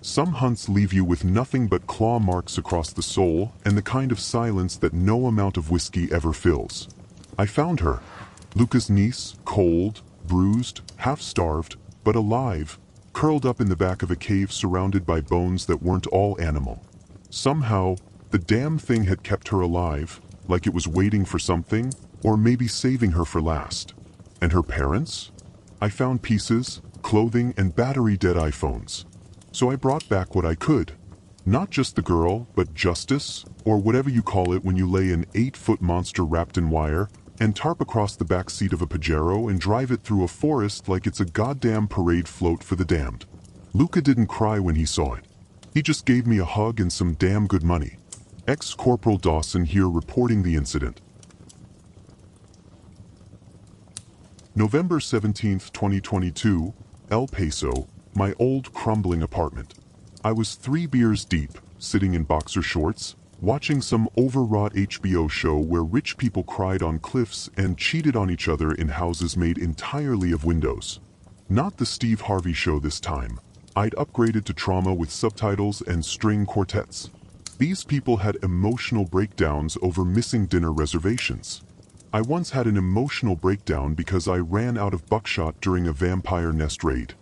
Some hunts leave you with nothing but claw marks across the soul and the kind of silence that no amount of whiskey ever fills. I found her. Luca's niece, cold, bruised, half-starved, but alive, curled up in the back of a cave surrounded by bones that weren't all animal. Somehow, the damn thing had kept her alive, like it was waiting for something, or maybe saving her for last. And her parents? I found pieces, clothing, and battery-dead iPhones. So I brought back what I could. Not just the girl, but justice, or whatever you call it when you lay an 8-foot monster wrapped in wire, and tarp across the back seat of a Pajero and drive it through a forest like it's a goddamn parade float for the damned. Luca didn't cry when he saw it. He just gave me a hug and some damn good money. Ex-Corporal Dawson here reporting the incident. November 17, 2022, El Paso, my old crumbling apartment. I was 3 beers deep, sitting in boxer shorts, watching some overwrought HBO show where rich people cried on cliffs and cheated on each other in houses made entirely of windows. Not the Steve Harvey show this time. I'd upgraded to trauma with subtitles and string quartets. These people had emotional breakdowns over missing dinner reservations. I once had an emotional breakdown because I ran out of buckshot during a vampire nest raid.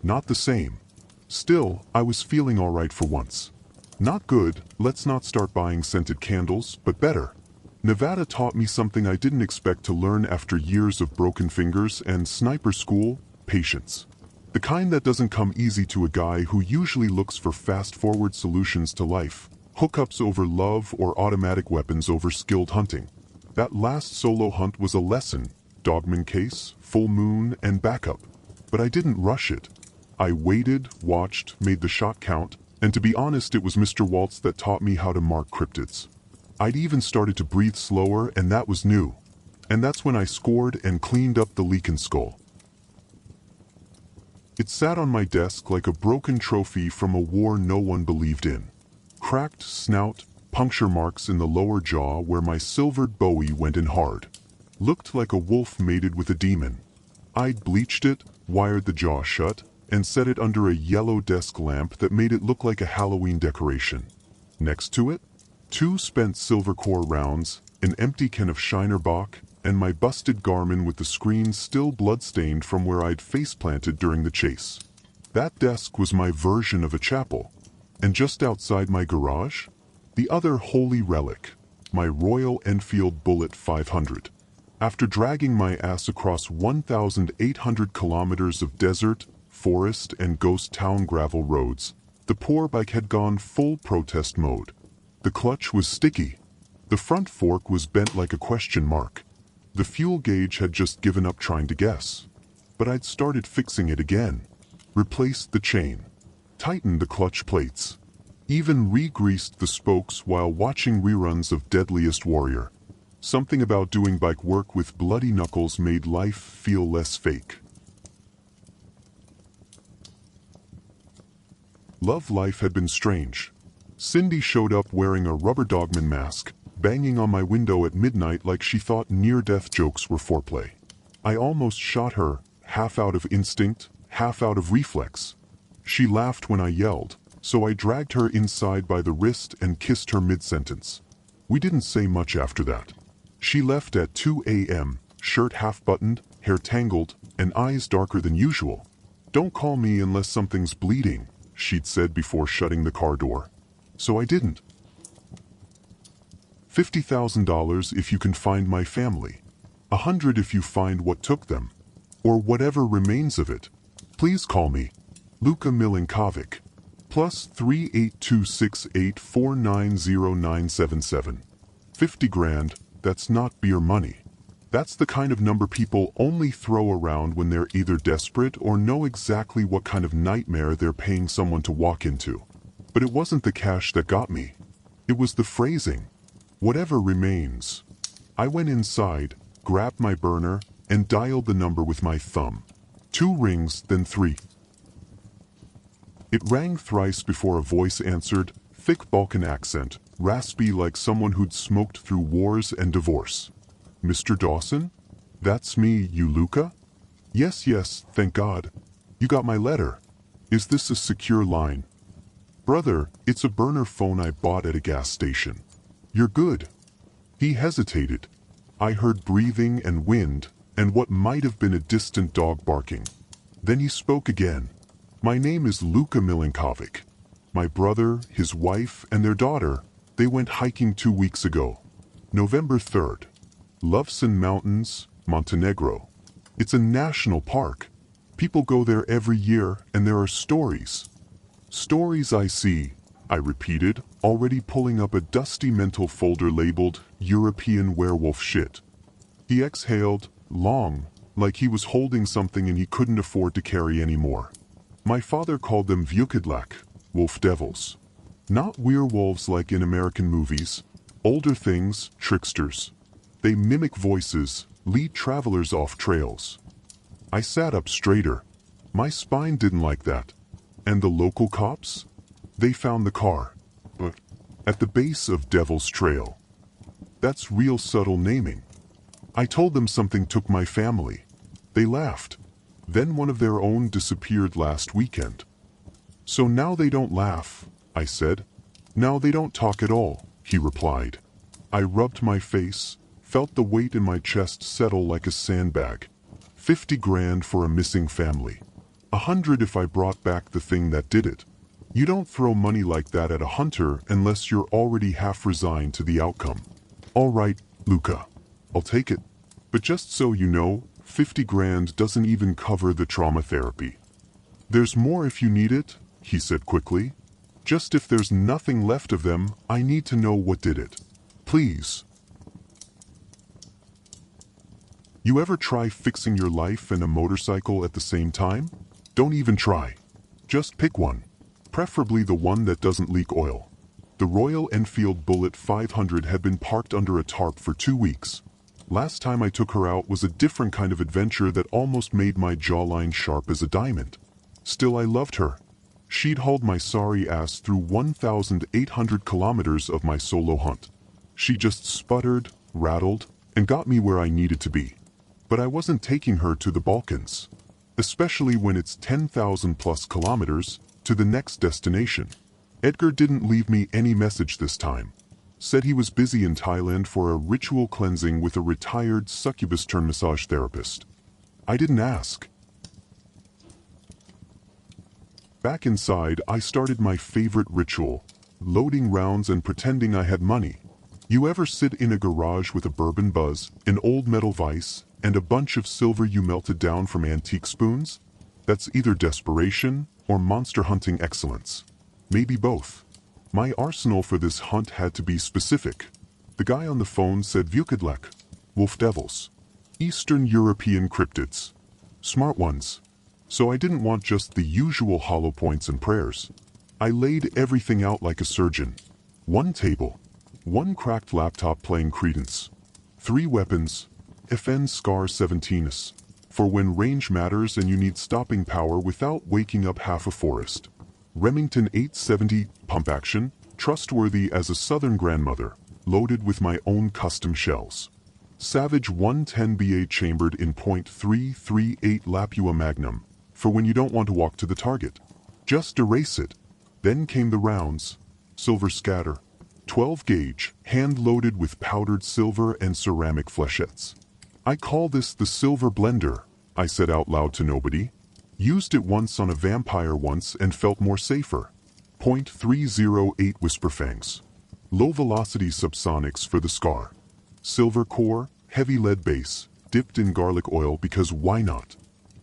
Not the same. Still, I was feeling alright for once. Not good, let's not start buying scented candles, but better. Nevada taught me something I didn't expect to learn after years of broken fingers and sniper school: patience. The kind that doesn't come easy to a guy who usually looks for fast-forward solutions to life, hookups over love or automatic weapons over skilled hunting. That last solo hunt was a lesson: Dogman case, full moon, and backup. But I didn't rush it. I waited, watched, made the shot count, and to be honest, it was Mr. Waltz that taught me how to mark cryptids. I'd even started to breathe slower, and that was new. And that's when I scored and cleaned up the leaking skull. It sat on my desk like a broken trophy from a war no one believed in. Cracked snout, puncture marks in the lower jaw where my silvered bowie went in hard. Looked like a wolf mated with a demon. I'd bleached it, wired the jaw shut, and set it under a yellow desk lamp that made it look like a Halloween decoration. Next to it, 2 spent silver core rounds, an empty can of Shiner Bock, and my busted Garmin with the screen still bloodstained from where I'd face-planted during the chase. That desk was my version of a chapel. And just outside my garage, the other holy relic, my Royal Enfield Bullet 500. After dragging my ass across 1,800 kilometers of desert, forest, and ghost town gravel roads, the poor bike had gone full protest mode. The clutch was sticky. The front fork was bent like a question mark. The fuel gauge had just given up trying to guess. But I'd started fixing it again. Replaced the chain. Tightened the clutch plates. Even re-greased the spokes while watching reruns of Deadliest Warrior. Something about doing bike work with bloody knuckles made life feel less fake. Love life had been strange. Cindy showed up wearing a rubber dogman mask, banging on my window at midnight like she thought near-death jokes were foreplay. I almost shot her, half out of instinct, half out of reflex. She laughed when I yelled, so I dragged her inside by the wrist and kissed her mid-sentence. We didn't say much after that. She left at 2 a.m., shirt half-buttoned, hair tangled, and eyes darker than usual. "Don't call me unless something's bleeding," she'd said before shutting the car door. So I didn't. $50,000 if you can find my family. $100 if you find what took them. Or whatever remains of it. Please call me Luka Milinkovic. +3 8268 490 50 grand, that's not beer money. That's the kind of number people only throw around when they're either desperate or know exactly what kind of nightmare they're paying someone to walk into. But it wasn't the cash that got me. It was the phrasing. Whatever remains. I went inside, grabbed my burner, and dialed the number with my thumb. 2 rings, then 3. It rang thrice before a voice answered, thick Balkan accent, raspy like someone who'd smoked through wars and divorce. "Mr. Dawson? That's me, you Luca?" Yes, thank God. You got my letter. Is this a secure line?" Brother, it's a burner phone I bought at a gas station. You're good. He hesitated. I heard breathing and wind, and what might have been a distant dog barking. Then he spoke again. My name is Luka Milinkovic. My brother, his wife, and their daughter, they went hiking 2 weeks ago. November 3rd. Lovćen Mountains, Montenegro. It's a national park. People go there every year, and there are stories. Stories I see, I repeated, already pulling up a dusty mental folder labeled European werewolf shit. He exhaled, long, like he was holding something and he couldn't afford to carry anymore. My father called them Vukodlak, wolf devils. Not werewolves like in American movies. Older things, tricksters. They mimic voices, lead travelers off trails. I sat up straighter. My spine didn't like that. And the local cops? They found the car. But at the base of Devil's Trail. That's real subtle naming. I told them something took my family. They laughed. Then one of their own disappeared last weekend. So now they don't laugh, I said. Now they don't talk at all, he replied. I rubbed my face, felt the weight in my chest settle like a sandbag. 50 grand for a missing family. 100 if I brought back the thing that did it. You don't throw money like that at a hunter unless you're already half resigned to the outcome. All right, Luka. I'll take it. But just so you know, 50 grand doesn't even cover the trauma therapy. There's more if you need it, he said quickly. Just if there's nothing left of them, I need to know what did it. Please. You ever try fixing your life and a motorcycle at the same time? Don't even try. Just pick one. Preferably the one that doesn't leak oil. The Royal Enfield Bullet 500 had been parked under a tarp for 2 weeks. Last time I took her out was a different kind of adventure that almost made my jawline sharp as a diamond. Still, I loved her. She'd hauled my sorry ass through 1,800 kilometers of my solo hunt. She just sputtered, rattled, and got me where I needed to be. But I wasn't taking her to the Balkans. Especially when it's 10,000 plus kilometers to the next destination. Edgar didn't leave me any message this time. Said he was busy in Thailand for a ritual cleansing with a retired succubus-turned-massage therapist. I didn't ask. Back inside, I started my favorite ritual, loading rounds and pretending I had money. You ever sit in a garage with a bourbon buzz, an old metal vise, and a bunch of silver you melted down from antique spoons? That's either desperation or monster hunting excellence. Maybe both. My arsenal for this hunt had to be specific. The guy on the phone said Vukodlak, wolf devils. Eastern European cryptids. Smart ones. So I didn't want just the usual hollow points and prayers. I laid everything out like a surgeon. 1 table. 1 cracked laptop playing Credence. 3 weapons. FN Scar 17s. For when range matters and you need stopping power without waking up half a forest. Remington 870 pump action, trustworthy as a southern grandmother, loaded with my own custom shells. Savage 110 BA chambered in .338 Lapua Magnum, for when you don't want to walk to the target. Just erase it. Then came the rounds. Silver scatter. 12 gauge, hand-loaded with powdered silver and ceramic flechettes. I call this the silver blender, I said out loud to nobody. Used it once on a vampire once and felt more safer. .308 Whisperfangs. Low-velocity subsonics for the scar. Silver core, heavy lead base, dipped in garlic oil because why not?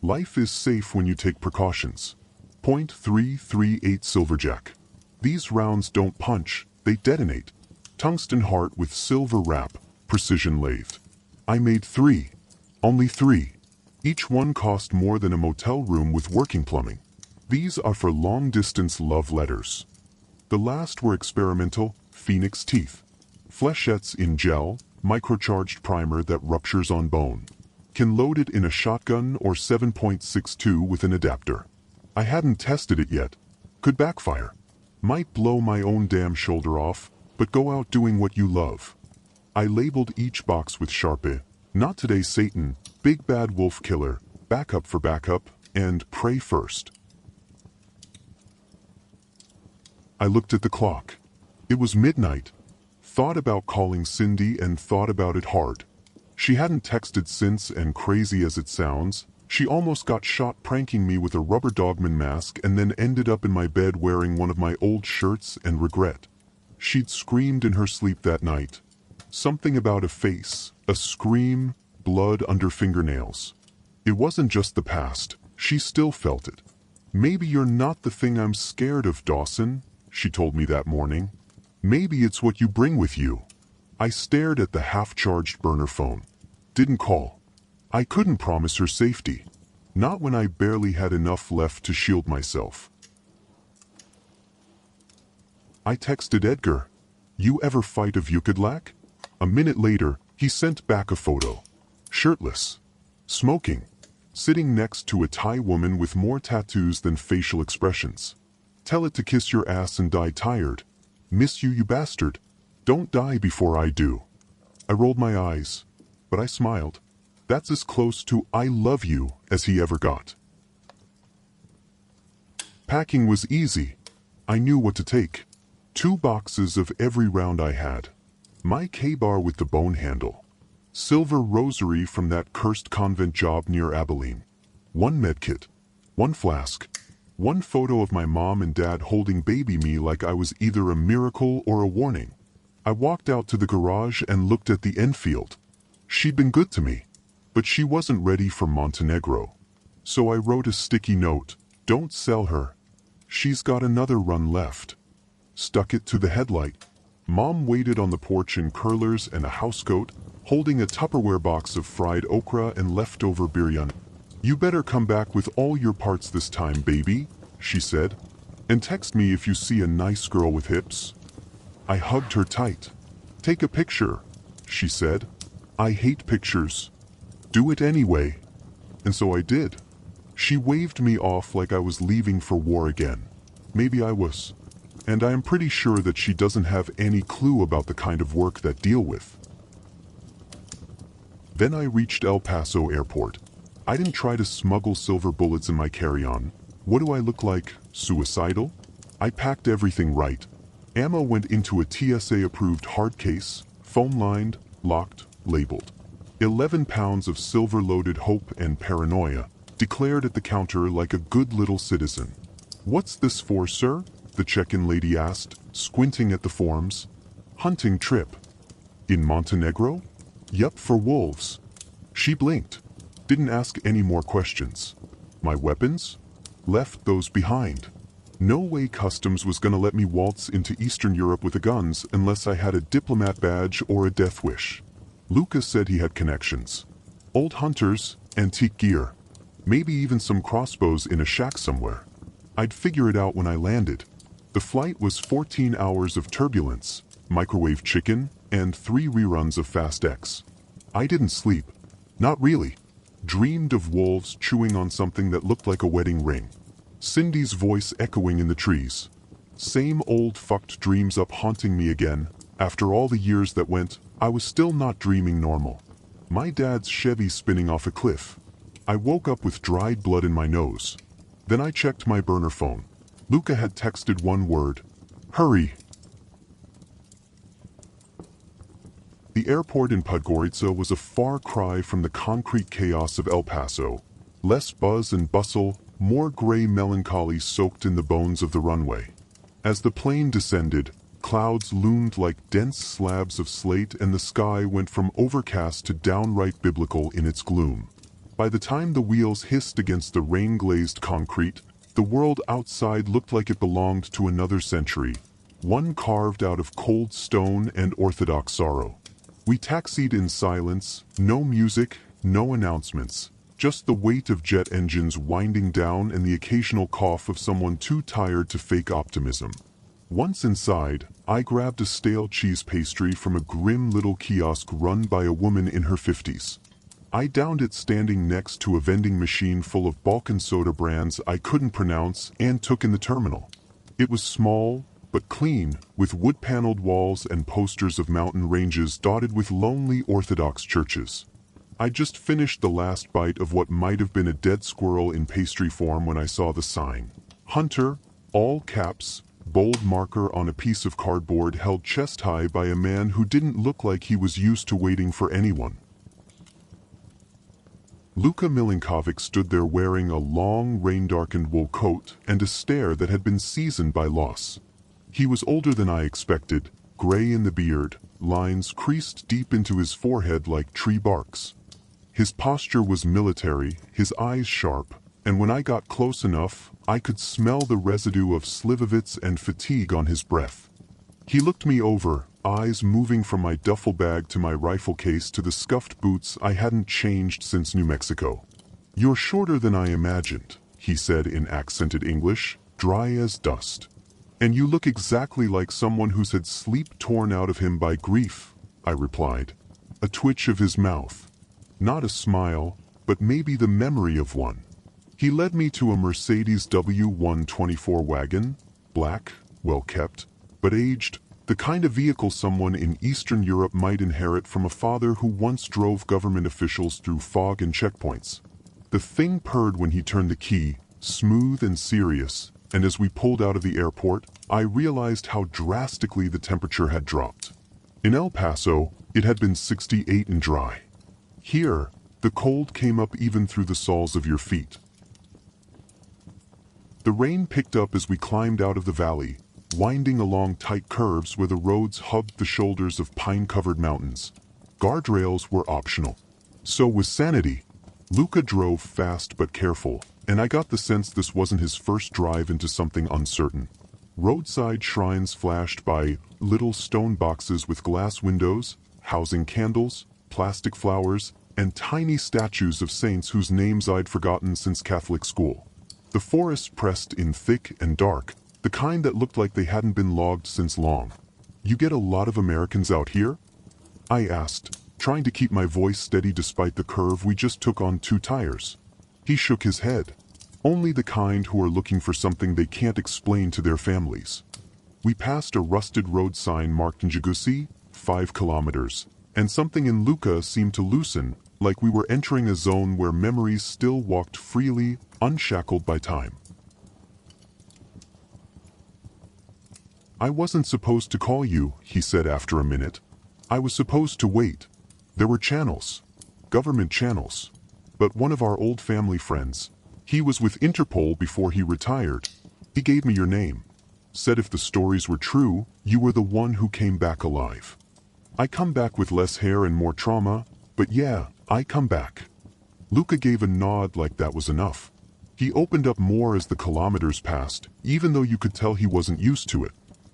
Life is safe when you take precautions. .338 Silverjack. These rounds don't punch, they detonate. Tungsten heart with silver wrap, precision lathed. I made 3. Only 3. Each one cost more than a motel room with working plumbing. These are for long-distance love letters. The last were experimental, phoenix teeth. Flechettes in gel, microcharged primer that ruptures on bone. Can load it in a shotgun or 7.62 with an adapter. I hadn't tested it yet. Could backfire. Might blow my own damn shoulder off, but go out doing what you love. I labeled each box with Sharpie. Not today Satan, big bad wolf killer, backup for backup, and pray first. I looked at the clock. It was midnight. Thought about calling Cindy and thought about it hard. She hadn't texted since, and crazy as it sounds, she almost got shot pranking me with a rubber dogman mask and then ended up in my bed wearing one of my old shirts and regret. She'd screamed in her sleep that night. Something about a face, a scream, blood under fingernails. It wasn't just the past, she still felt it. "Maybe you're not the thing I'm scared of, Dawson," she told me that morning. "Maybe it's what you bring with you." I stared at the half-charged burner phone. Didn't call. I couldn't promise her safety. Not when I barely had enough left to shield myself. I texted Edgar, "You ever fight a Vukodlak?" A minute later, he sent back a photo. Shirtless. Smoking. Sitting next to a Thai woman with more tattoos than facial expressions. "Tell it to kiss your ass and die tired. Miss you, you bastard. Don't die before I do." I rolled my eyes, but I smiled. That's as close to "I love you" as he ever got. Packing was easy. I knew what to take. 2 boxes of every round I had. My K-bar with the bone handle. Silver rosary from that cursed convent job near Abilene. 1 medkit. 1 flask. 1 photo of my mom and dad holding baby me like I was either a miracle or a warning. I walked out to the garage and looked at the Enfield. She'd been good to me, but she wasn't ready for Montenegro. So I wrote a sticky note, "Don't sell her. She's got another run left." Stuck it to the headlight. Mom waited on the porch in curlers and a housecoat, holding a Tupperware box of fried okra and leftover biryani. "You better come back with all your parts this time, baby," she said. "And text me if you see a nice girl with hips." I hugged her tight. "Take a picture," she said. "I hate pictures." "Do it anyway." And so I did. She waved me off like I was leaving for war again. Maybe I was. And I am pretty sure that she doesn't have any clue about the kind of work that deal with. Then I reached El Paso Airport. I didn't try to smuggle silver bullets in my carry-on. What do I look like, suicidal? I packed everything right. Ammo went into a TSA-approved hard case, phone-lined, locked, labeled. 11 pounds of silver-loaded hope and paranoia, declared at the counter like a good little citizen. "What's this for, sir?" the check-in lady asked, squinting at the forms. "Hunting trip." "In Montenegro?" "Yup, for wolves." She blinked. Didn't ask any more questions. My weapons? Left those behind. No way customs was gonna let me waltz into Eastern Europe with the guns unless I had a diplomat badge or a death wish. Lucas said he had connections. Old hunters, antique gear. Maybe even some crossbows in a shack somewhere. I'd figure it out when I landed. The flight was 14 hours of turbulence, microwave chicken, and 3 reruns of Fast X. I didn't sleep. Not really. Dreamed of wolves chewing on something that looked like a wedding ring. Cindy's voice echoing in the trees. Same old fucked dreams up haunting me again. After all the years that went, I was still not dreaming normal. My dad's Chevy spinning off a cliff. I woke up with dried blood in my nose. Then I checked my burner phone. Luca had texted 1 word. "Hurry." The airport in Podgorica was a far cry from the concrete chaos of El Paso. Less buzz and bustle, more gray melancholy soaked in the bones of the runway. As the plane descended, clouds loomed like dense slabs of slate and the sky went from overcast to downright biblical in its gloom. By the time the wheels hissed against the rain-glazed concrete, the world outside looked like it belonged to another century, one carved out of cold stone and orthodox sorrow. We taxied in silence, no music, no announcements, just the weight of jet engines winding down and the occasional cough of someone too tired to fake optimism. Once inside, I grabbed a stale cheese pastry from a grim little kiosk run by a woman in her 50s. I downed it standing next to a vending machine full of Balkan soda brands I couldn't pronounce and took in the terminal. It was small, but clean, with wood-paneled walls and posters of mountain ranges dotted with lonely Orthodox churches. I just finished the last bite of what might have been a dead squirrel in pastry form when I saw the sign. Hunter, all caps, bold marker on a piece of cardboard held chest-high by a man who didn't look like he was used to waiting for anyone. Luka Milinkovic stood there wearing a long, rain-darkened wool coat and a stare that had been seasoned by loss. He was older than I expected, gray in the beard, lines creased deep into his forehead like tree barks. His posture was military, his eyes sharp, and when I got close enough, I could smell the residue of Slivovitz and fatigue on his breath. He looked me over, eyes moving from my duffel bag to my rifle case to the scuffed boots I hadn't changed since New Mexico. "You're shorter than I imagined," he said in accented English, dry as dust. "And you look exactly like someone who's had sleep torn out of him by grief," I replied. A twitch of his mouth. Not a smile, but maybe the memory of one. He led me to a Mercedes W124 wagon, black, well-kept, but aged, the kind of vehicle someone in Eastern Europe might inherit from a father who once drove government officials through fog and checkpoints. The thing purred when he turned the key, smooth and serious, and as we pulled out of the airport, I realized how drastically the temperature had dropped. In El Paso, it had been 68 and dry. Here, the cold came up even through the soles of your feet. The rain picked up as we climbed out of the valley, winding along tight curves where the roads hugged the shoulders of pine-covered mountains. Guardrails were optional. So was sanity. Luka drove fast but careful, and I got the sense this wasn't his first drive into something uncertain. Roadside shrines flashed by, little stone boxes with glass windows, housing candles, plastic flowers, and tiny statues of saints whose names I'd forgotten since Catholic school. The forest pressed in thick and dark, the kind that looked like they hadn't been logged since long. "You get a lot of Americans out here?" I asked, trying to keep my voice steady despite the curve we just took on 2 tires. He shook his head. "Only the kind who are looking for something they can't explain to their families." We passed a rusted road sign marked Njigusi, 5 kilometers, and something in Luka seemed to loosen, like we were entering a zone where memories still walked freely, unshackled by time. "I wasn't supposed to call you," he said after a minute. "I was supposed to wait. There were channels. Government channels. But one of our old family friends, he was with Interpol before he retired. He gave me your name. Said if the stories were true, you were the one who came back alive. I come back with less hair and more trauma, but yeah, I come back." Luka gave a nod like that was enough. He opened up more as the kilometers passed, even though you could tell he wasn't used to it.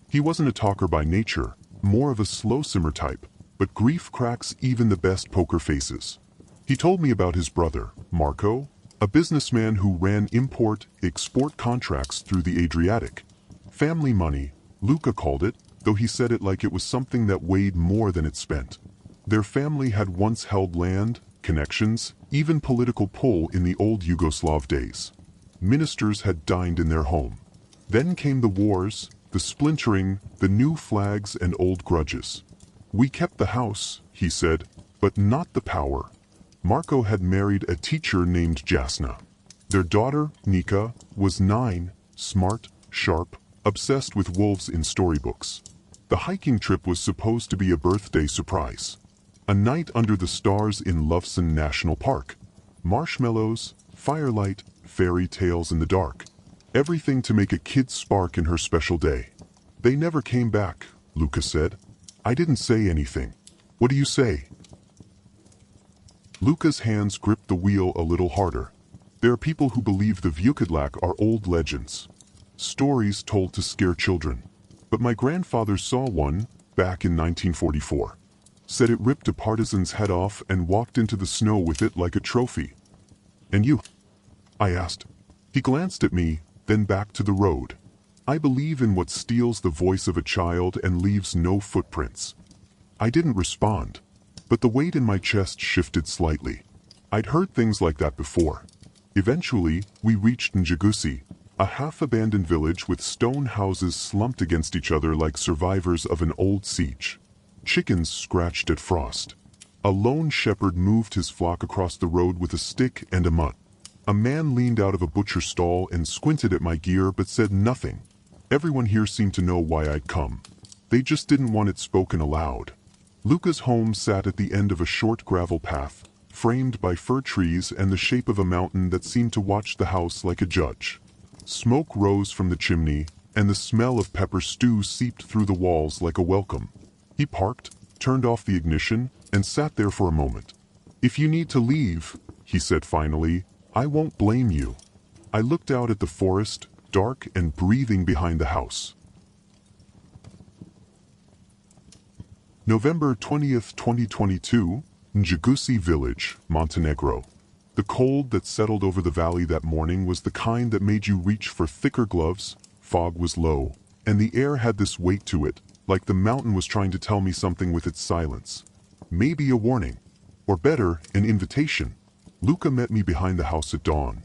He wasn't a talker by nature, more of a slow simmer type, but grief cracks even the best poker faces. He told me about his brother, Marco, a businessman who ran import-export contracts through the Adriatic. Family money, Luka called it, though he said it like it was something that weighed more than it spent. Their family had once held land, connections, even political pull in the old Yugoslav days. Ministers had dined in their home. Then came the wars, the splintering, the new flags and old grudges. "We kept the house," he said, "but not the power." Marco had married a teacher named Jasna. Their daughter, Nika, was 9, smart, sharp, obsessed with wolves in storybooks. The hiking trip was supposed to be a birthday surprise. A night under the stars in Lovćen National Park. Marshmallows, firelight, fairy tales in the dark. Everything to make a kid spark in her special day. "They never came back," Luka said. I didn't say anything. "What do you say?" Luka's hands gripped the wheel a little harder. "There are people who believe the Vukodlak are old legends. Stories told to scare children. But my grandfather saw one, back in 1944. Said it ripped a partisan's head off and walked into the snow with it like a trophy." "And you?" I asked. He glanced at me, then back to the road. "I believe in what steals the voice of a child and leaves no footprints." I didn't respond, but the weight in my chest shifted slightly. I'd heard things like that before. Eventually, we reached Njigusi, a half-abandoned village with stone houses slumped against each other like survivors of an old siege. Chickens scratched at frost. A lone shepherd moved his flock across the road with a stick and a mutt. A man leaned out of a butcher stall and squinted at my gear but said nothing. Everyone here seemed to know why I'd come. They just didn't want it spoken aloud. Luca's home sat at the end of a short gravel path, framed by fir trees and the shape of a mountain that seemed to watch the house like a judge. Smoke rose from the chimney, and the smell of pepper stew seeped through the walls like a welcome. He parked, turned off the ignition, and sat there for a moment. "If you need to leave," he said finally, "I won't blame you." I looked out at the forest, dark and breathing behind the house. November 20th, 2022, Njagusi Village, Montenegro. The cold that settled over the valley that morning was the kind that made you reach for thicker gloves. Fog was low, and the air had this weight to it, like the mountain was trying to tell me something with its silence. Maybe a warning. Or better, an invitation. Luca met me behind the house at dawn.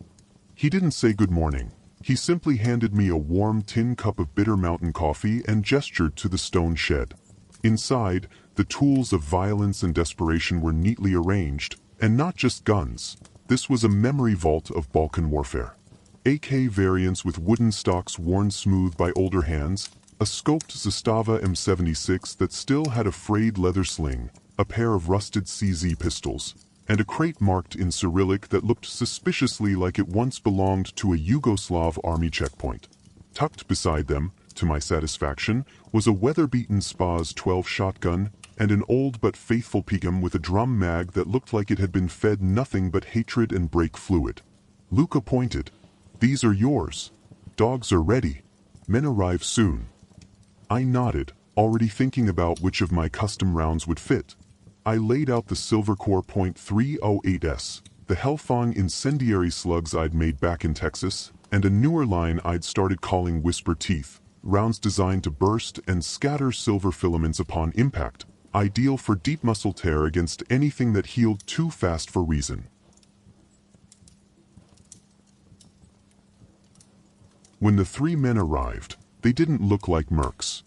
He didn't say good morning. He simply handed me a warm tin cup of bitter mountain coffee and gestured to the stone shed. Inside, the tools of violence and desperation were neatly arranged, and not just guns. This was a memory vault of Balkan warfare. AK variants with wooden stocks worn smooth by older hands, a scoped Zastava M76 that still had a frayed leather sling, a pair of rusted CZ pistols, and a crate marked in Cyrillic that looked suspiciously like it once belonged to a Yugoslav army checkpoint. Tucked beside them, to my satisfaction, was a weather-beaten Spaz 12 shotgun and an old but faithful Pigum with a drum mag that looked like it had been fed nothing but hatred and brake fluid. Luca pointed. "These are yours. Dogs are ready. Men arrive soon." I nodded, already thinking about which of my custom rounds would fit. I laid out the Silvercore .308s, the Hellfang incendiary slugs I'd made back in Texas, and a newer line I'd started calling Whisper Teeth, rounds designed to burst and scatter silver filaments upon impact, ideal for deep muscle tear against anything that healed too fast for reason. When the three men arrived, they didn't look like mercs.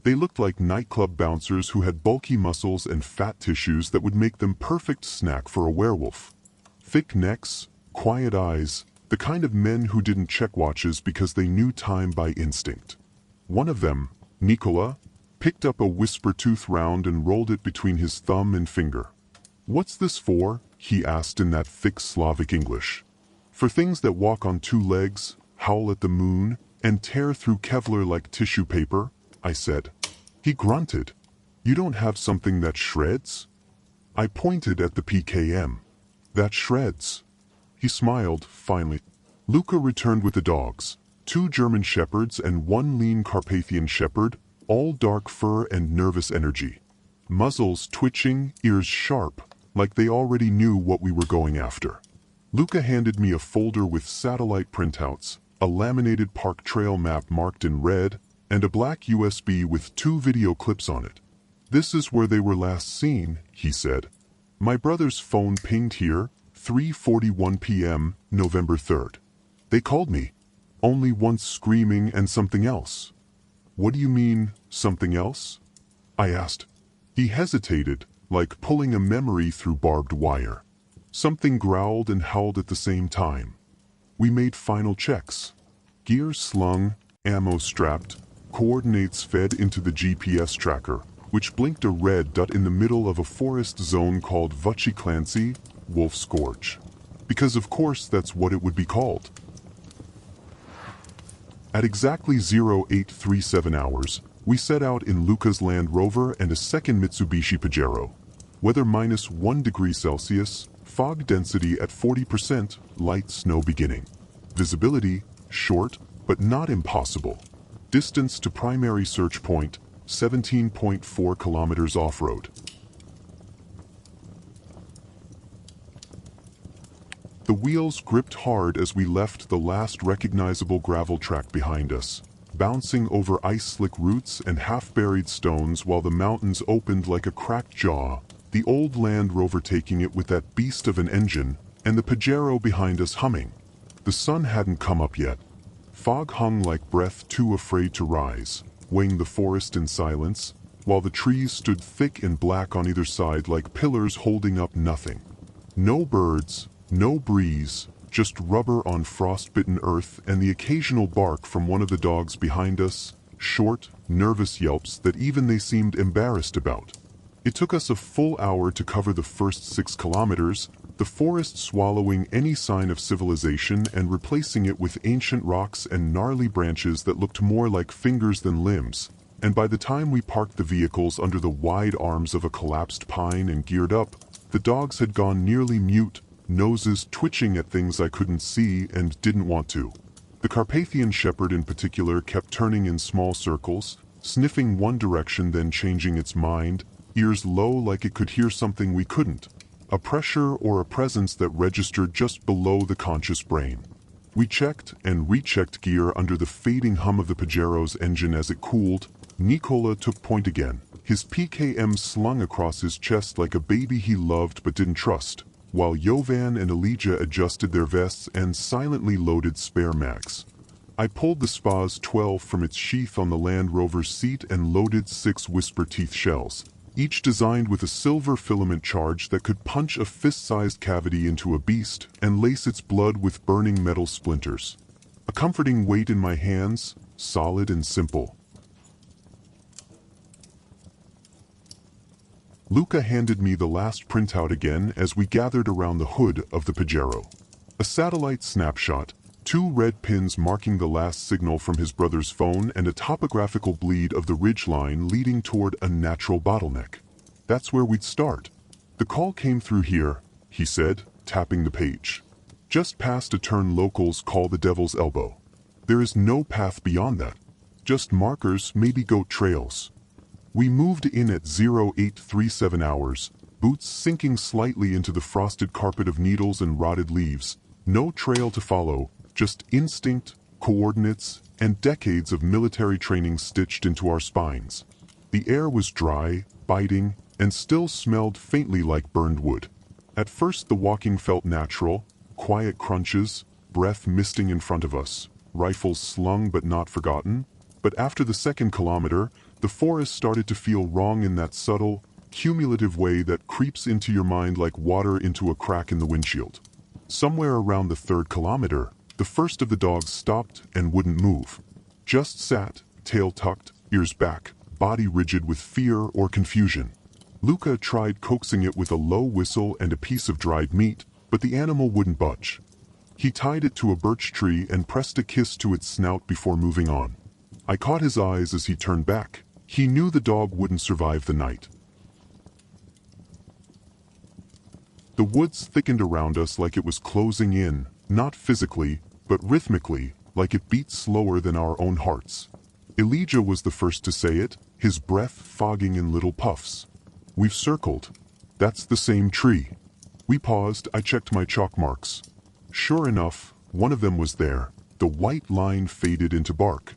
They looked like nightclub bouncers who had bulky muscles and fat tissues that would make them perfect snack for a werewolf. Thick necks, quiet eyes, the kind of men who didn't check watches because they knew time by instinct. One of them, Nikola, picked up a whisper tooth round and rolled it between his thumb and finger. "What's this for?" he asked in that thick Slavic English. "For things that walk on two legs, howl at the moon, and tear through Kevlar like tissue paper," I said. He grunted. "You don't have something that shreds?" I pointed at the PKM. "That shreds." He smiled, finally. Luca returned with the dogs, 2 German shepherds and 1 lean Carpathian shepherd, all dark fur and nervous energy. Muzzles twitching, ears sharp, like they already knew what we were going after. Luca handed me a folder with satellite printouts, a laminated park trail map marked in red, and a black USB with 2 video clips on it. "This is where they were last seen," he said. "My brother's phone pinged here, 3:41 p.m., November 3rd. They called me. Only once screaming and something else." "What do you mean, something else?" I asked. He hesitated, like pulling a memory through barbed wire. Something growled and howled at the same time. We made final checks. Gear slung, ammo strapped, coordinates fed into the GPS tracker, which blinked a red dot in the middle of a forest zone called Vukodlak, Wolf's Gorge. Because of course that's what it would be called. At exactly 0837 hours, we set out in Luca's Land Rover and a second Mitsubishi Pajero. Weather -1 degree Celsius, fog density at 40%, light snow beginning. Visibility, short, but not impossible. Distance to primary search point, 17.4 kilometers off-road. The wheels gripped hard as we left the last recognizable gravel track behind us, bouncing over ice-slick roots and half-buried stones while the mountains opened like a cracked jaw, the old Land Rover taking it with that beast of an engine, and the Pajero behind us humming. The sun hadn't come up yet. Fog hung like breath too afraid to rise, weighing the forest in silence, while the trees stood thick and black on either side like pillars holding up nothing. No birds, no breeze, just rubber on frostbitten earth and the occasional bark from one of the dogs behind us, short, nervous yelps that even they seemed embarrassed about. It took us a full hour to cover the first 6 kilometers, the forest swallowing any sign of civilization and replacing it with ancient rocks and gnarly branches that looked more like fingers than limbs. And by the time we parked the vehicles under the wide arms of a collapsed pine and geared up, the dogs had gone nearly mute, noses twitching at things I couldn't see and didn't want to. The Carpathian shepherd in particular kept turning in small circles, sniffing one direction then changing its mind, ears low like it could hear something we couldn't, a pressure or a presence that registered just below the conscious brain. We checked and rechecked gear under the fading hum of the Pajero's engine as it cooled. Nikola took point again, his PKM slung across his chest like a baby he loved but didn't trust, while Jovan and Elijah adjusted their vests and silently loaded spare mags. I pulled the Spaz 12 from its sheath on the Land Rover's seat and loaded 6 whisper teeth shells, each designed with a silver filament charge that could punch a fist-sized cavity into a beast and lace its blood with burning metal splinters. A comforting weight in my hands, solid and simple. Luca handed me the last printout again as we gathered around the hood of the Pajero. A satellite snapshot, 2 red pins marking the last signal from his brother's phone and a topographical bleed of the ridgeline leading toward a natural bottleneck. That's where we'd start. The call came through here, he said, tapping the page. Just past a turn locals call the Devil's Elbow. There is no path beyond that. Just markers, maybe goat trails. We moved in at 0837 hours, boots sinking slightly into the frosted carpet of needles and rotted leaves. No trail to follow, just instinct, coordinates, and decades of military training stitched into our spines. The air was dry, biting, and still smelled faintly like burned wood. At first the walking felt natural, quiet crunches, breath misting in front of us, rifles slung but not forgotten. But after the 2nd kilometer, the forest started to feel wrong in that subtle, cumulative way that creeps into your mind like water into a crack in the windshield. Somewhere around the 3rd kilometer, the first of the dogs stopped and wouldn't move. Just sat, tail tucked, ears back, body rigid with fear or confusion. Luca tried coaxing it with a low whistle and a piece of dried meat, but the animal wouldn't budge. He tied it to a birch tree and pressed a kiss to its snout before moving on. I caught his eyes as he turned back. He knew the dog wouldn't survive the night. The woods thickened around us like it was closing in, not physically, but rhythmically, like it beat slower than our own hearts. Elijah was the first to say it, his breath fogging in little puffs. We've circled. That's the same tree. We paused, I checked my chalk marks. Sure enough, one of them was there. The white line faded into bark.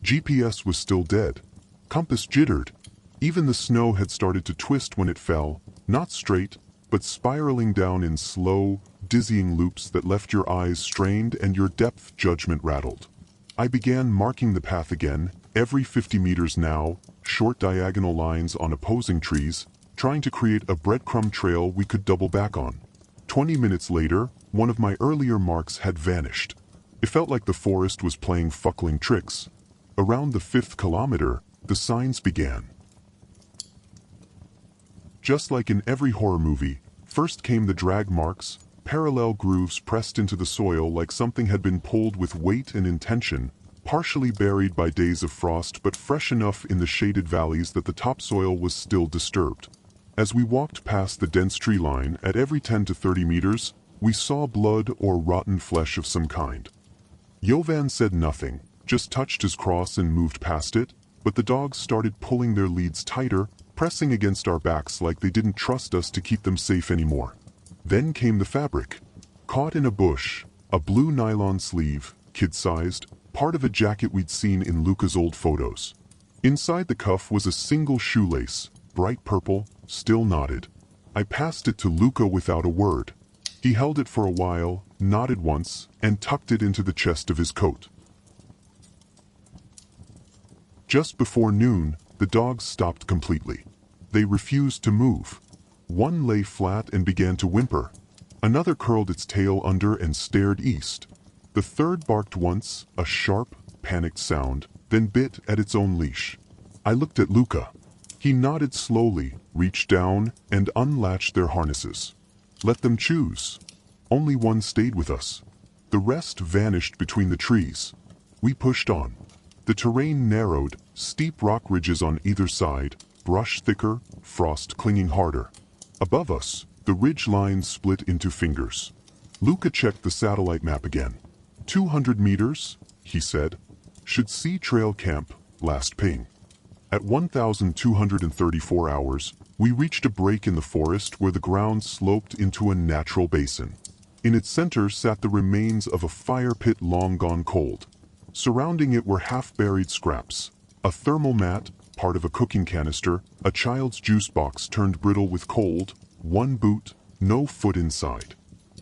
GPS was still dead. Compass jittered. Even the snow had started to twist when it fell, not straight, but spiraling down in slow, dizzying loops that left your eyes strained and your depth judgment rattled. I began marking the path again, every 50 meters now, short diagonal lines on opposing trees, trying to create a breadcrumb trail we could double back on. 20 minutes later, one of my earlier marks had vanished. It felt like the forest was playing fuckling tricks. Around the 5th kilometer, the signs began. Just like in every horror movie, first came the drag marks, parallel grooves pressed into the soil like something had been pulled with weight and intention, partially buried by days of frost but fresh enough in the shaded valleys that the topsoil was still disturbed. As we walked past the dense tree line, at every 10 to 30 meters, we saw blood or rotten flesh of some kind. Jovan said nothing, just touched his cross and moved past it, but the dogs started pulling their leads tighter, pressing against our backs like they didn't trust us to keep them safe anymore. Then came the fabric. Caught in a bush, a blue nylon sleeve, kid-sized, part of a jacket we'd seen in Luca's old photos. Inside the cuff was a single shoelace, bright purple, still knotted. I passed it to Luca without a word. He held it for a while, nodded once, and tucked it into the chest of his coat. Just before noon, the dogs stopped completely. They refused to move. One lay flat and began to whimper. Another curled its tail under and stared east. The third barked once, a sharp, panicked sound, then bit at its own leash. I looked at Luca. He nodded slowly, reached down, and unlatched their harnesses. Let them choose. Only one stayed with us. The rest vanished between the trees. We pushed on. The terrain narrowed, steep rock ridges on either side, brush thicker, frost clinging harder. Above us, the ridge lines split into fingers. Luca checked the satellite map again. 200 meters, he said. Should see trail camp, last ping. At 1,234 hours, we reached a break in the forest where the ground sloped into a natural basin. In its center sat the remains of a fire pit long gone cold. Surrounding it were half-buried scraps. A thermal mat, part of a cooking canister, a child's juice box turned brittle with cold, one boot, no foot inside.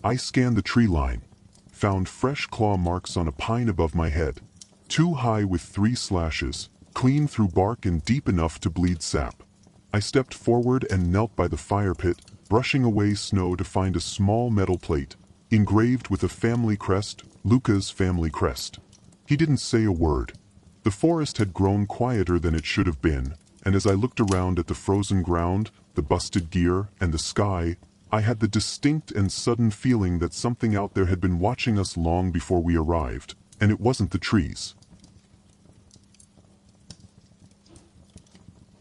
I scanned the tree line. Found fresh claw marks on a pine above my head. 2 high with 3 slashes, clean through bark and deep enough to bleed sap. I stepped forward and knelt by the fire pit, brushing away snow to find a small metal plate, engraved with a family crest, Luca's family crest. He didn't say a word. The forest had grown quieter than it should have been, and as I looked around at the frozen ground, the busted gear, and the sky, I had the distinct and sudden feeling that something out there had been watching us long before we arrived, and it wasn't the trees.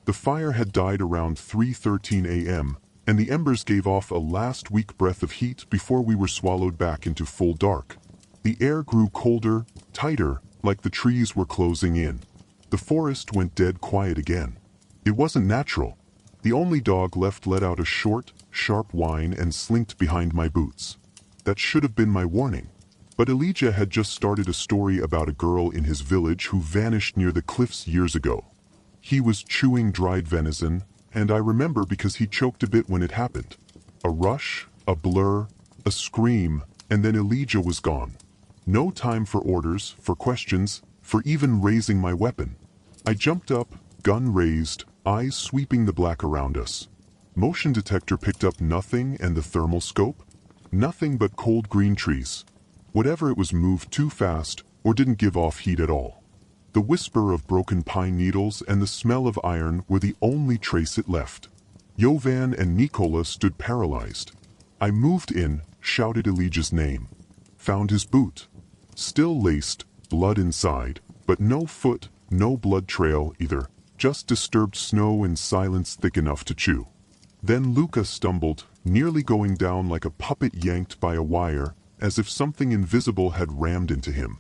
The fire had died around 3:13 a.m., and the embers gave off a last weak breath of heat before we were swallowed back into full dark. The air grew colder, tighter, like the trees were closing in. The forest went dead quiet again. It wasn't natural. The only dog left let out a short, sharp whine and slinked behind my boots. That should have been my warning. But Elijah had just started a story about a girl in his village who vanished near the cliffs years ago. He was chewing dried venison, and I remember because he choked a bit when it happened. A rush, a blur, a scream, and then Elijah was gone. No time for orders, for questions, for even raising my weapon. I jumped up, gun raised, eyes sweeping the black around us. Motion detector picked up nothing, and the thermal scope? Nothing but cold green trees. Whatever it was moved too fast, or didn't give off heat at all. The whisper of broken pine needles and the smell of iron were the only trace it left. Jovan and Nikola stood paralyzed. I moved in, shouted Elijah's name. Found his boot. Still laced, blood inside, but no foot, no blood trail either, just disturbed snow and silence thick enough to chew. Then Luca stumbled, nearly going down like a puppet yanked by a wire, as if something invisible had rammed into him.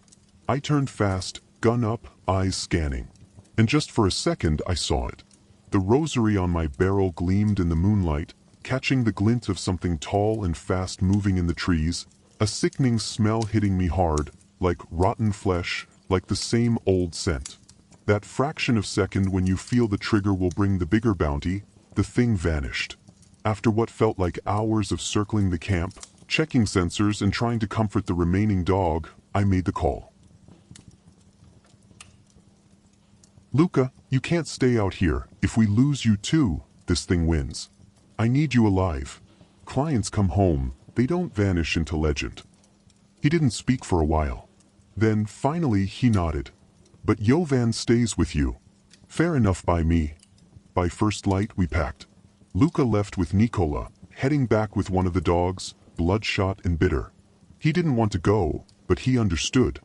I turned fast, gun up, eyes scanning. And just for a second I saw it. The rosary on my barrel gleamed in the moonlight, catching the glint of something tall and fast moving in the trees, a sickening smell hitting me hard, like rotten flesh, like the same old scent. That fraction of second when you feel the trigger will bring the bigger bounty, the thing vanished. After what felt like hours of circling the camp, checking sensors and trying to comfort the remaining dog, I made the call. Luca, you can't stay out here. If we lose you too, this thing wins. I need you alive. Clients come home, they don't vanish into legend. He didn't speak for a while. Then, finally, he nodded. But Jovan stays with you. Fair enough by me. By first light, we packed. Luca left with Nikola, heading back with one of the dogs, bloodshot and bitter. He didn't want to go, but he understood.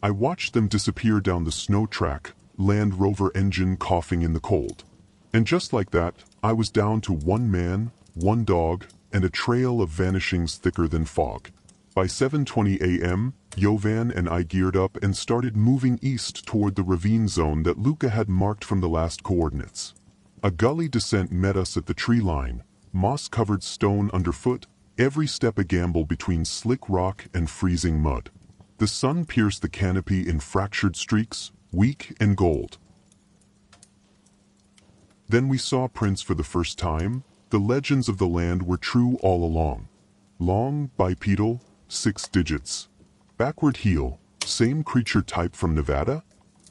I watched them disappear down the snow track, Land Rover engine coughing in the cold. And just like that, I was down to one man, one dog, and a trail of vanishings thicker than fog. By 7:20 a.m., Jovan and I geared up and started moving east toward the ravine zone that Luca had marked from the last coordinates. A gully descent met us at the tree line, moss-covered stone underfoot, every step a gamble between slick rock and freezing mud. The sun pierced the canopy in fractured streaks, weak and gold. Then we saw prints for the first time. The legends of the land were true all along. Long, bipedal, 6 digits. Backward heel, same creature type from Nevada?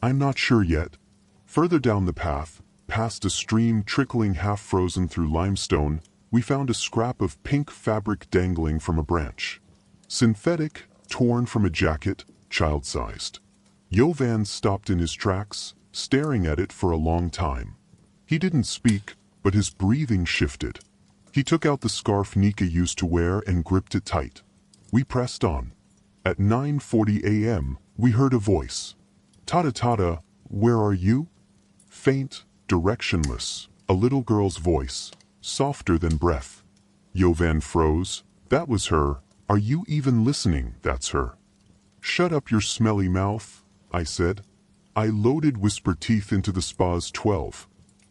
I'm not sure yet. Further down the path, past a stream trickling half-frozen through limestone, we found a scrap of pink fabric dangling from a branch. Synthetic, torn from a jacket, child-sized. Jovan stopped in his tracks, staring at it for a long time. He didn't speak, but his breathing shifted. He took out the scarf Nika used to wear and gripped it tight. We pressed on. At 9:40 a.m., we heard a voice. "Tata Tata, where are you?" Faint, directionless, a little girl's voice, softer than breath. Jovan froze. That was her. "Are you even listening? That's her." "Shut up your smelly mouth," I said. I loaded whisper teeth into the spa's 12.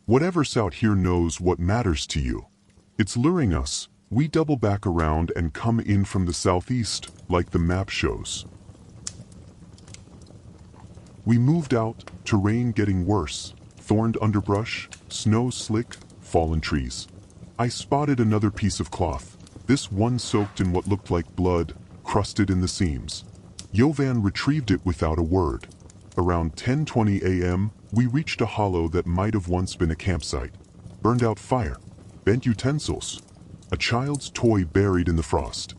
"Whatever's out here knows what matters to you. It's luring us." We double back around and come in from the southeast, like the map shows. We moved out, terrain getting worse. Thorned underbrush, snow slick, fallen trees. I spotted another piece of cloth, this one soaked in what looked like blood, crusted in the seams. Jovan retrieved it without a word. Around 10:20 a.m., we reached a hollow that might have once been a campsite. Burned out fire, bent utensils, a child's toy buried in the frost.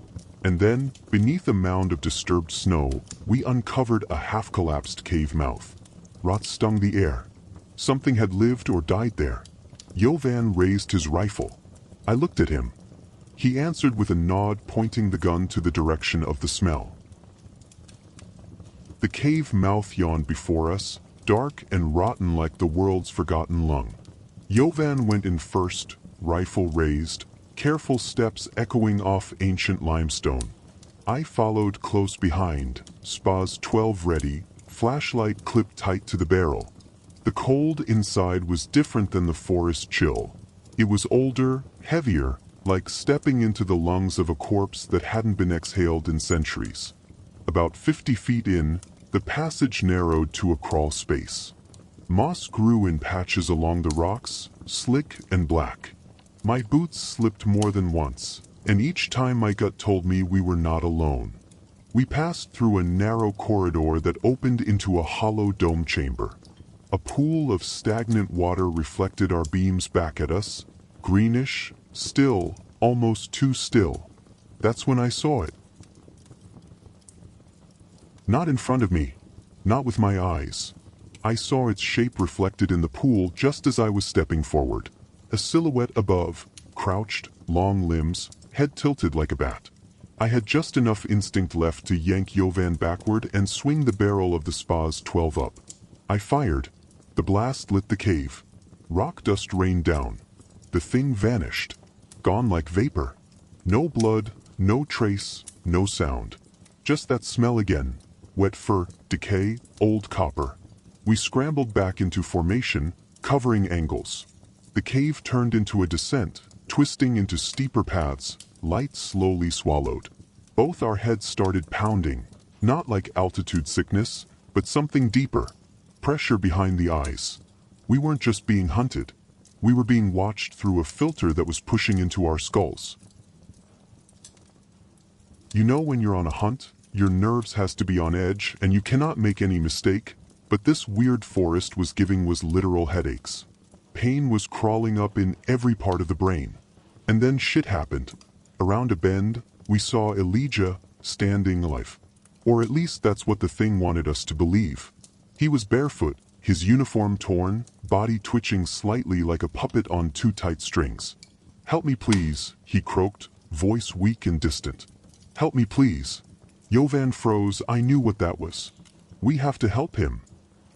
And then, beneath a mound of disturbed snow, we uncovered a half-collapsed cave mouth. Rot stung the air. Something had lived or died there. Jovan raised his rifle. I looked at him. He answered with a nod, pointing the gun to the direction of the smell. The cave mouth yawned before us, dark and rotten like the world's forgotten lung. Jovan went in first, rifle raised, careful steps echoing off ancient limestone. I followed close behind, Spas 12 ready, flashlight clipped tight to the barrel. The cold inside was different than the forest chill. It was older, heavier, like stepping into the lungs of a corpse that hadn't been exhaled in centuries. About 50 feet in, the passage narrowed to a crawl space. Moss grew in patches along the rocks, slick and black. My boots slipped more than once, and each time my gut told me we were not alone. We passed through a narrow corridor that opened into a hollow dome chamber. A pool of stagnant water reflected our beams back at us, greenish, still, almost too still. That's when I saw it. Not in front of me, not with my eyes. I saw its shape reflected in the pool just as I was stepping forward. A silhouette above, crouched, long limbs, head tilted like a bat. I had just enough instinct left to yank Jovan backward and swing the barrel of the Spas 12 up. I fired. The blast lit the cave. Rock dust rained down. The thing vanished. Gone like vapor. No blood, no trace, no sound. Just that smell again. Wet fur, decay, old copper. We scrambled back into formation, covering angles. The cave turned into a descent, twisting into steeper paths, light slowly swallowed. Both our heads started pounding, not like altitude sickness, but something deeper. Pressure behind the eyes. We weren't just being hunted. We were being watched through a filter that was pushing into our skulls. You know when you're on a hunt, your nerves has to be on edge and you cannot make any mistake, but this weird forest was giving literal headaches. Pain was crawling up in every part of the brain. And then shit happened. Around a bend, we saw Elijah standing alive. Or at least that's what the thing wanted us to believe. He was barefoot, his uniform torn, body twitching slightly like a puppet on two tight strings. "Help me please," he croaked, voice weak and distant. "Help me please." Jovan froze. I knew what that was. We have to help him.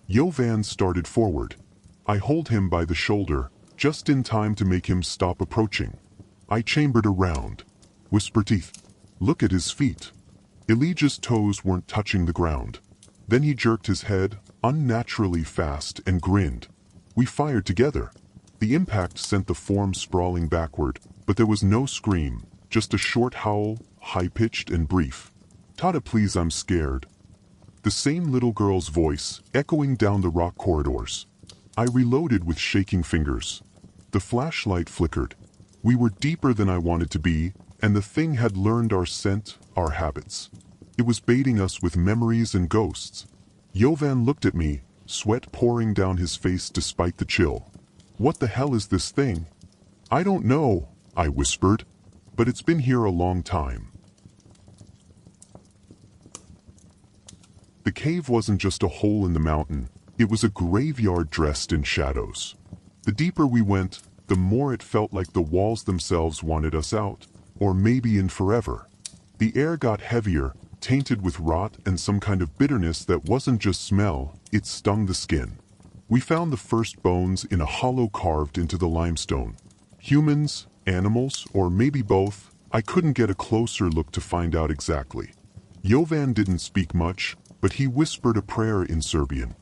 Jovan started forward. I hold him by the shoulder, just in time to make him stop approaching. I chambered around. Whisper teeth. Look at his feet. Elijah's toes weren't touching the ground. Then he jerked his head, unnaturally fast, and grinned. We fired together. The impact sent the form sprawling backward, but there was no scream, just a short howl, high-pitched and brief. "Tata please, I'm scared." The same little girl's voice, echoing down the rock corridors. I reloaded with shaking fingers. The flashlight flickered. We were deeper than I wanted to be, and the thing had learned our scent, our habits. It was baiting us with memories and ghosts. Jovan looked at me, sweat pouring down his face despite the chill. "What the hell is this thing?" "I don't know," I whispered. But it's been here a long time. The cave wasn't just a hole in the mountain, it was a graveyard dressed in shadows. The deeper we went, the more it felt like the walls themselves wanted us out, or maybe in forever. The air got heavier, tainted with rot and some kind of bitterness that wasn't just smell, it stung the skin. We found the first bones in a hollow carved into the limestone. Humans, animals, or maybe both, I couldn't get a closer look to find out exactly. Jovan didn't speak much, but he whispered a prayer in Serbian.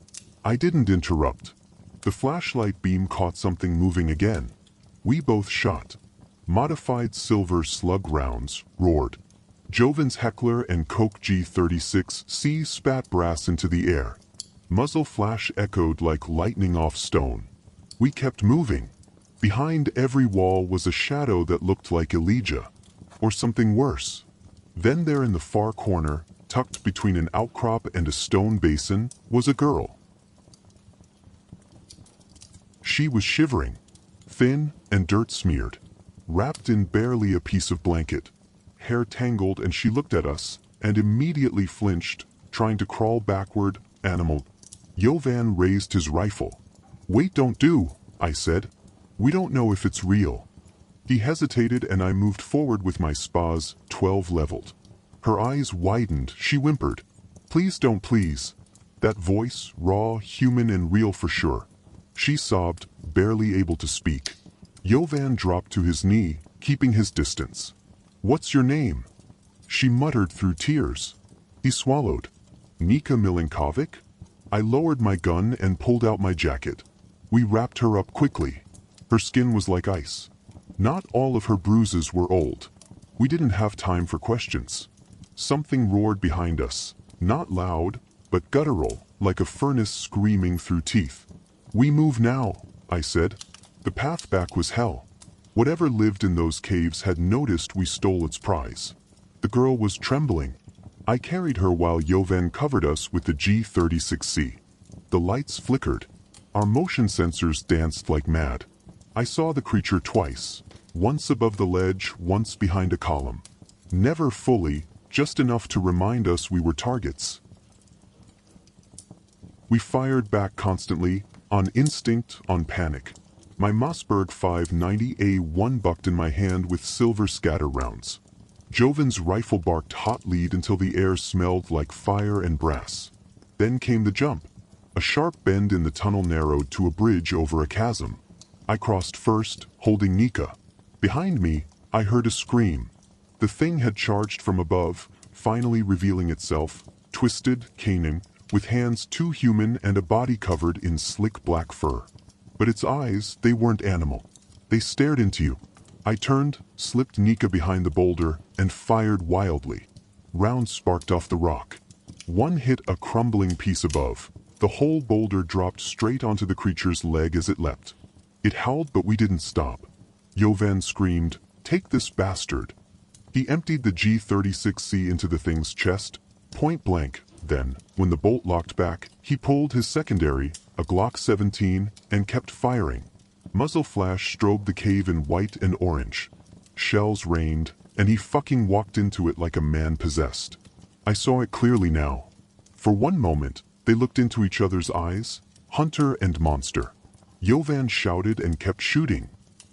I didn't interrupt. The flashlight beam caught something moving again. We both shot. Modified silver slug rounds roared. Jovan's Heckler and Coke G36C spat brass into the air. Muzzle flash echoed like lightning off stone. We kept moving. Behind every wall was a shadow that looked like Elijah, or something worse. Then there in the far corner, tucked between an outcrop and a stone basin, was a girl. She was shivering, thin and dirt-smeared, wrapped in barely a piece of blanket. Hair tangled, and she looked at us, and immediately flinched, trying to crawl backward. Animal. Jovan raised his rifle. Wait, don't do, I said. We don't know if it's real. He hesitated, and I moved forward with my spas, 12 leveled. Her eyes widened, she whimpered. Please don't, please. That voice, raw, human and real for sure. She sobbed, barely able to speak. Jovan dropped to his knee, keeping his distance. What's your name? She muttered through tears. He swallowed. Nika Milinkovic? I lowered my gun and pulled out my jacket. We wrapped her up quickly. Her skin was like ice. Not all of her bruises were old. We didn't have time for questions. Something roared behind us, not loud, but guttural, like a furnace screaming through teeth. We move now, I said. The path back was hell. Whatever lived in those caves had noticed we stole its prize. The girl was trembling. I carried her while Jovan covered us with the G36C. The lights flickered. Our motion sensors danced like mad. I saw the creature twice, once above the ledge, once behind a column. Never fully, just enough to remind us we were targets. We fired back constantly, on instinct, on panic. My Mossberg 590A1 bucked in my hand with silver scatter rounds. Jovan's rifle barked hot lead until the air smelled like fire and brass. Then came the jump. A sharp bend in the tunnel narrowed to a bridge over a chasm. I crossed first, holding Nika. Behind me, I heard a scream. The thing had charged from above, finally revealing itself, twisted, caning, with hands too human and a body covered in slick black fur. But its eyes, they weren't animal. They stared into you. I turned, slipped Nika behind the boulder, and fired wildly. Rounds sparked off the rock. One hit a crumbling piece above. The whole boulder dropped straight onto the creature's leg as it leapt. It howled, but we didn't stop. Jovan screamed, "Take this bastard!" He emptied the G36C into the thing's chest, point blank. Then, when the bolt locked back, he pulled his secondary, a Glock 17, and kept firing. Muzzle flash strobed the cave in white and orange. Shells rained, and he fucking walked into it like a man possessed. I saw it clearly now. For one moment, they looked into each other's eyes, hunter and monster. Jovan shouted and kept shooting.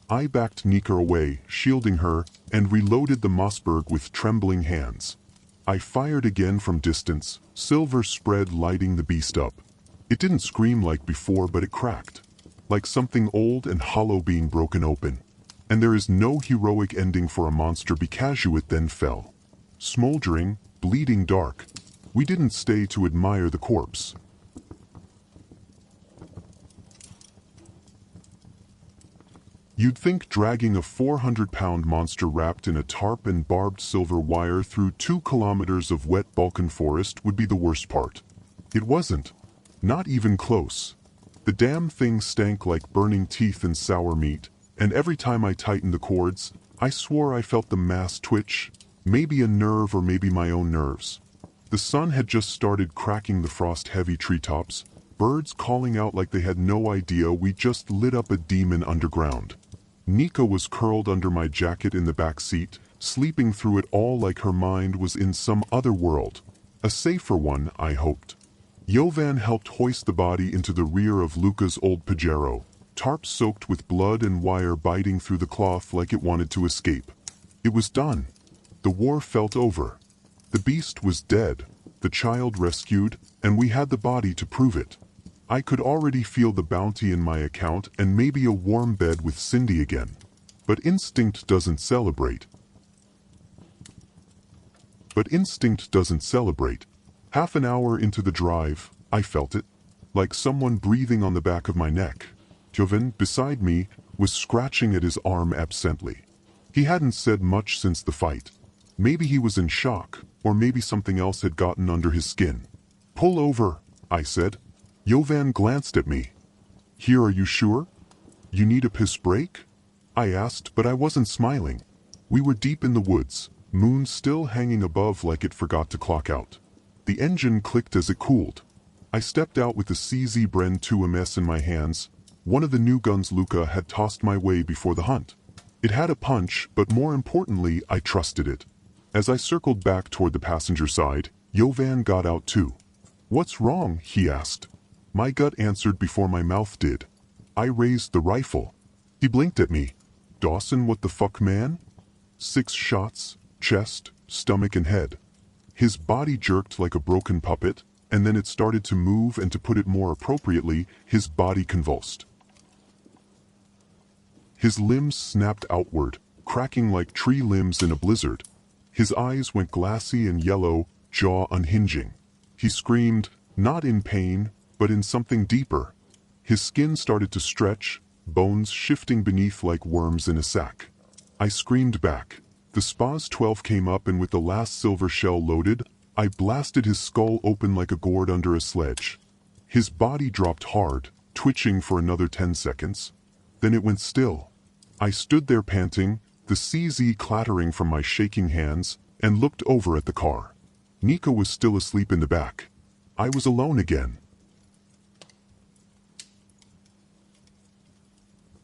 I backed Nika away, shielding her, and reloaded the Mossberg with trembling hands. I fired again from distance, silver spread lighting the beast up. It didn't scream like before, but it cracked, like something old and hollow being broken open. And there is no heroic ending for a monster because it then fell. Smoldering, bleeding dark. We didn't stay to admire the corpse. You'd think dragging a 400-pound monster wrapped in a tarp and barbed silver wire through 2 kilometers of wet Balkan forest would be the worst part. It wasn't. Not even close. The damn thing stank like burning teeth and sour meat, and every time I tightened the cords, I swore I felt the mass twitch, maybe a nerve or maybe my own nerves. The sun had just started cracking the frost-heavy treetops, birds calling out like they had no idea we just lit up a demon underground. Nika was curled under my jacket in the back seat, sleeping through it all like her mind was in some other world. A safer one, I hoped. Jovan helped hoist the body into the rear of Luca's old Pajero, tarp soaked with blood and wire biting through the cloth like it wanted to escape. It was done. The war felt over. The beast was dead, the child rescued, and we had the body to prove it. I could already feel the bounty in my account and maybe a warm bed with Cindy again. But instinct doesn't celebrate. Half an hour into the drive, I felt it, like someone breathing on the back of my neck. Jovan, beside me, was scratching at his arm absently. He hadn't said much since the fight. Maybe he was in shock, or maybe something else had gotten under his skin. "Pull over," I said. Jovan glanced at me. "Here, are you sure? You need a piss break?" I asked, but I wasn't smiling. We were deep in the woods, moon still hanging above like it forgot to clock out. The engine clicked as it cooled. I stepped out with the CZ Bren 2MS in my hands, one of the new guns Luca had tossed my way before the hunt. It had a punch, but more importantly, I trusted it. As I circled back toward the passenger side, Jovan got out too. "What's wrong?" he asked. My gut answered before my mouth did. I raised the rifle. He blinked at me. "Dawson, what the fuck, man?" 6 shots, chest, stomach and head. His body jerked like a broken puppet, and then it started to move, and to put it more appropriately, his body convulsed. His limbs snapped outward, cracking like tree limbs in a blizzard. His eyes went glassy and yellow, jaw unhinging. He screamed, not in pain, but in something deeper. His skin started to stretch, bones shifting beneath like worms in a sack. I screamed back. The Spaz 12 came up, and with the last silver shell loaded, I blasted his skull open like a gourd under a sledge. His body dropped hard, twitching for another 10 seconds. Then it went still. I stood there panting, the CZ clattering from my shaking hands, and looked over at the car. Nika was still asleep in the back. I was alone again.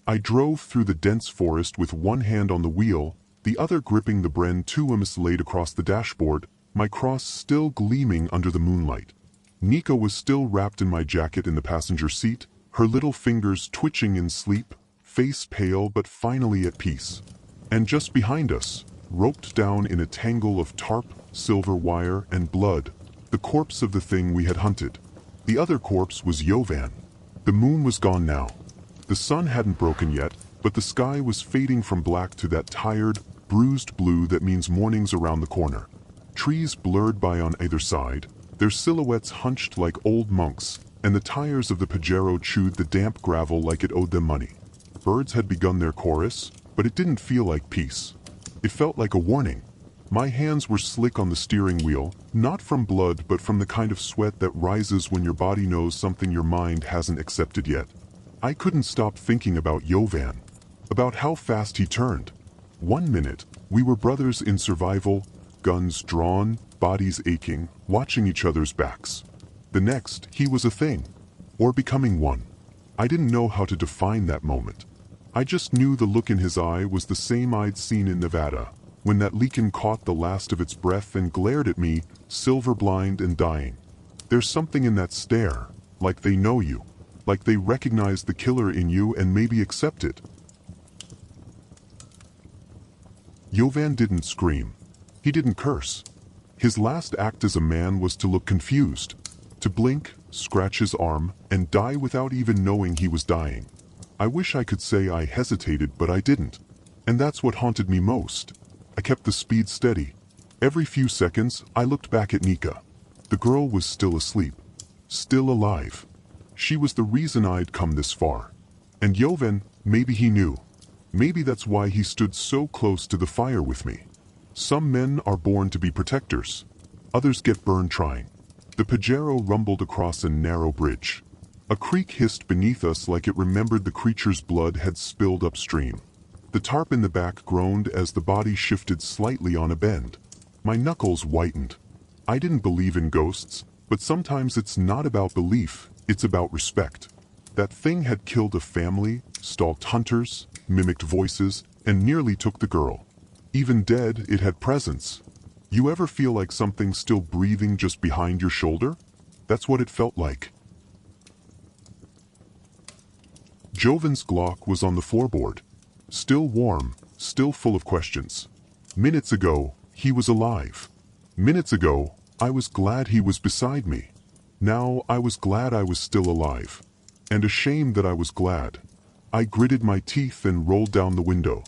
I drove through the dense forest with one hand on the wheel, the other gripping the Bren 2MS laid across the dashboard, my cross still gleaming under the moonlight. Nika was still wrapped in my jacket in the passenger seat, her little fingers twitching in sleep, face pale but finally at peace. And just behind us, roped down in a tangle of tarp, silver wire, and blood, the corpse of the thing we had hunted. The other corpse was Jovan. The moon was gone now. The sun hadn't broken yet, but the sky was fading from black to that tired, bruised blue that means morning's around the corner. Trees blurred by on either side, their silhouettes hunched like old monks, and the tires of the Pajero chewed the damp gravel like it owed them money. Birds had begun their chorus, but it didn't feel like peace. It felt like a warning. My hands were slick on the steering wheel, not from blood but from the kind of sweat that rises when your body knows something your mind hasn't accepted yet. I couldn't stop thinking about Jovan, about how fast he turned. 1 minute, we were brothers in survival, guns drawn, bodies aching, watching each other's backs. The next, he was a thing, or becoming one. I didn't know how to define that moment. I just knew the look in his eye was the same I'd seen in Nevada, when that Leakin caught the last of its breath and glared at me, silver blind and dying. There's something in that stare, like they know you, like they recognize the killer in you and maybe accept it. Jovan didn't scream. He didn't curse. His last act as a man was to look confused, to blink, scratch his arm, and die without even knowing he was dying. I wish I could say I hesitated, but I didn't. And that's what haunted me most. I kept the speed steady. Every few seconds, I looked back at Nika. The girl was still asleep. Still alive. She was the reason I'd come this far. And Jovan, maybe he knew. Maybe that's why he stood so close to the fire with me. Some men are born to be protectors. Others get burned trying. The Pajero rumbled across a narrow bridge. A creek hissed beneath us like it remembered the creature's blood had spilled upstream. The tarp in the back groaned as the body shifted slightly on a bend. My knuckles whitened. I didn't believe in ghosts, but sometimes it's not about belief, it's about respect. That thing had killed a family, stalked hunters, mimicked voices, and nearly took the girl. Even dead, it had presence. You ever feel like something's still breathing just behind your shoulder? That's what it felt like. Jovan's Glock was on the floorboard. Still warm, still full of questions. Minutes ago, he was alive. Minutes ago, I was glad he was beside me. Now I was glad I was still alive. And ashamed that I was glad. I gritted my teeth and rolled down the window.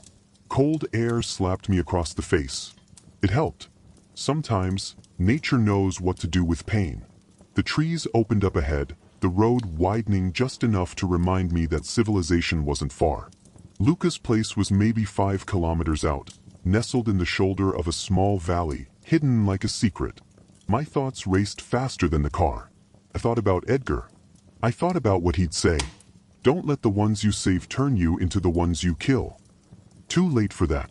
Cold air slapped me across the face. It helped. Sometimes, nature knows what to do with pain. The trees opened up ahead, the road widening just enough to remind me that civilization wasn't far. Luca's place was maybe 5 kilometers out, nestled in the shoulder of a small valley, hidden like a secret. My thoughts raced faster than the car. I thought about Edgar. I thought about what he'd say. Don't let the ones you save turn you into the ones you kill. Too late for that.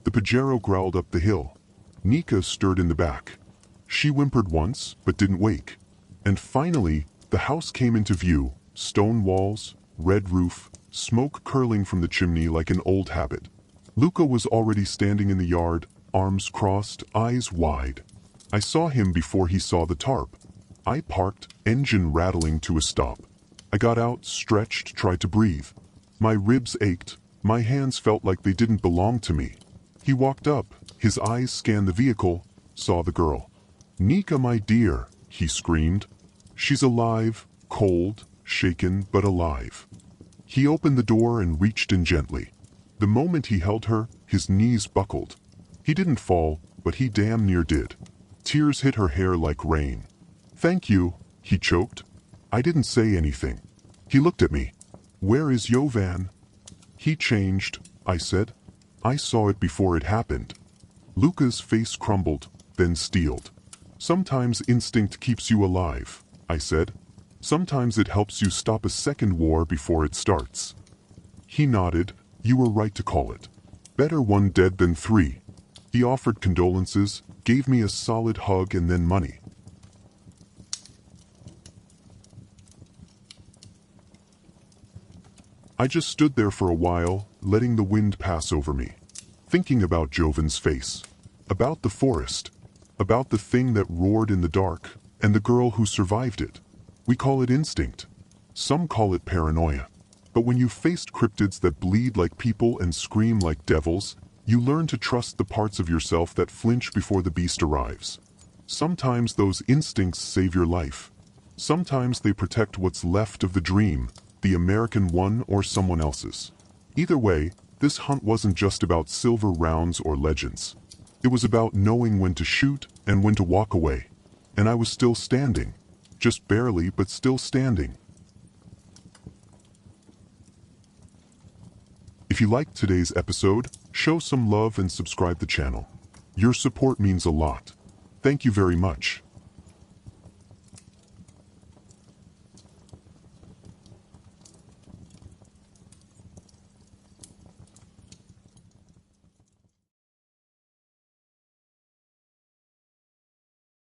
The Pajero growled up the hill. Nika stirred in the back. She whimpered once, but didn't wake. And finally, the house came into view. Stone walls, red roof, smoke curling from the chimney like an old habit. Luca was already standing in the yard, arms crossed, eyes wide. I saw him before he saw the tarp. I parked, engine rattling to a stop. I got out, stretched, tried to breathe. My ribs ached, my hands felt like they didn't belong to me. He walked up, his eyes scanned the vehicle, saw the girl. "Nika, my dear," he screamed. "She's alive, cold, shaken, but alive." He opened the door and reached in gently. The moment he held her, his knees buckled. He didn't fall, but he damn near did. Tears hit her hair like rain. "Thank you," he choked. I didn't say anything. He looked at me. "Where is Jovan?" "He changed," I said. "I saw it before it happened." Luca's face crumbled, then steeled. "Sometimes instinct keeps you alive," I said. "Sometimes it helps you stop a second war before it starts." He nodded. "You were right to call it. Better one dead than 3. He offered condolences, gave me a solid hug and then money. I just stood there for a while, letting the wind pass over me, thinking about Jovan's face, about the forest, about the thing that roared in the dark, and the girl who survived it. We call it instinct. Some call it paranoia. But when you've faced cryptids that bleed like people and scream like devils, you learn to trust the parts of yourself that flinch before the beast arrives. Sometimes those instincts save your life. Sometimes they protect what's left of the dream, the American one or someone else's. Either way, this hunt wasn't just about silver rounds or legends. It was about knowing when to shoot and when to walk away. And I was still standing. Just barely, but still standing. If you liked today's episode, show some love and subscribe the channel. Your support means a lot. Thank you very much.